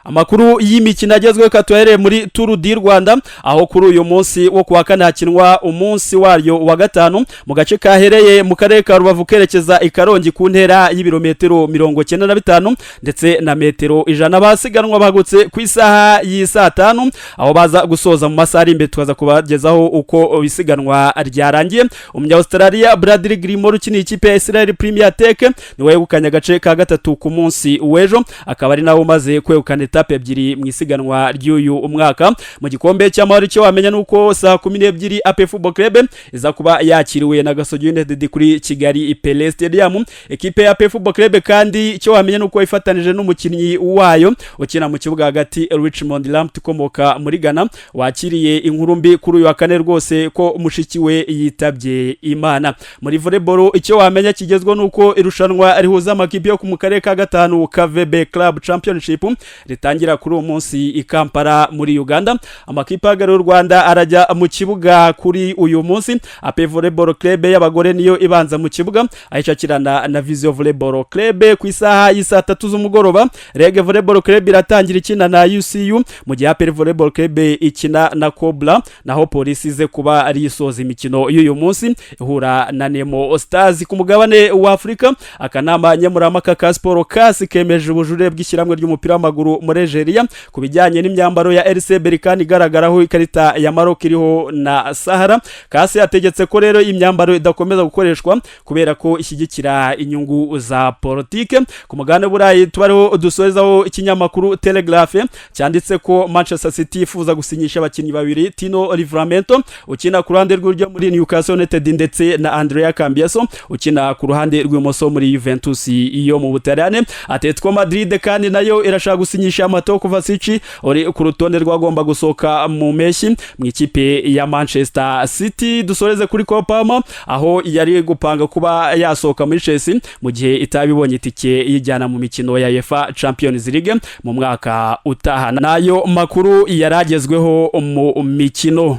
Amakuru y'imikino agezweho katuhere muri Tour du Rwanda aho kuri uyu munsi wo kuwa kane hakinwa umunsi waryo wa gatanu mu gace kahereye mu karere ka Rubavu kerekeza ikarongi ku ntera y'ibirometero 95 ndetse na metero 100 basiganwa bahagutse ku isaha y'isa 5 aho baza gusoza mu masaha imbere twaza kubagezaho uko bisiganwa ryarangiye. Umunya Australia Bradley Gilmore ukiniye ikipe ya Israel Premier Tech niwe yegukanye agace ka gatatu ku munsi w'ejo akaba ari nawo maze kwegukana etape ebyiri mu isiganwa ry'uyu umwaka. Mu gikombe cy'amahoro cyo wamenya nuko saa 12 AP Football Club iza kuba yakiriwe na Gasogi United kuri Kigali Pele Stadium. Ekipe ya AP Football Club kandi cyo wamenya nuko ifatanije n'umukinnyi wayo ukina mu kibuga hagati Richmond Lamptey komoka muri Ghana wakiriye inkuru mbi kuri uyu wa kane rwose ko mushiki we yitabye Imana. Muri volleyball icyo wamenya kigezwe nuko irushanwa rihuza amakipe yo ku karere ka gatanu KVB Club Championship ritangira kuri uwo munsi i Kampala muri Uganda. Amakipe y'u Rwanda arajya mu kibuga kuri uyu munsi. AP Volleyball Club y'abagore niyo ibanza mu kibuga ayicakirana na Vision Volleyball Club ku isaha y'isa 3 z'umugoroba. Rege Volleyball Club iratangira ikina na UCU mu gihe AP Volleyball Club ikina na Cobra naho polisi ze kuba ari isoza imikino y'uyu munsi ihura na Nemo Stars ku mugabane wa Afrika. Akanama nyemuramaka ka Sport Kasi kemeje ubujure bw'ishyirahamwe ry'umupira w'amaguru muri Nigeria kubijyanye n'imyambaro ya RC Berkane igaragaraho ikarita ya Maroc iriho na Sahara. Kasi yategetse ko rero imyambaro idakomeza gukoreshwa kubera ko ishyigikira inyungu za politike. Ku mugabane burayi tubariho dusorezaho ikinyamakuru Telegraph cyanditse ko Manchester City ifuza gusinyisha abakinnyi babiri Tino Livramento ukina ku ruhande rw'uryo muri Newcastle United ndetse na Andrea Cambiaso ukina ku ruhande rw'imoso muri Juventus iyo mu Butaliyane. Atletico Madrid kandi nayo irashaka gusinyisha Mateo Kovacic uri ku rutonde rwagomba gusoka mu meshi mu ikipe ya Manchester City. Dusoreze kuri Kopama aho yari gupanga kuba yasoka muri Chelsea mu gihe itabibonye itike yijyana mu mikino ya UEFA Champions League mu mwaka utaha. Nayo makuru yaragezweho mu mikino.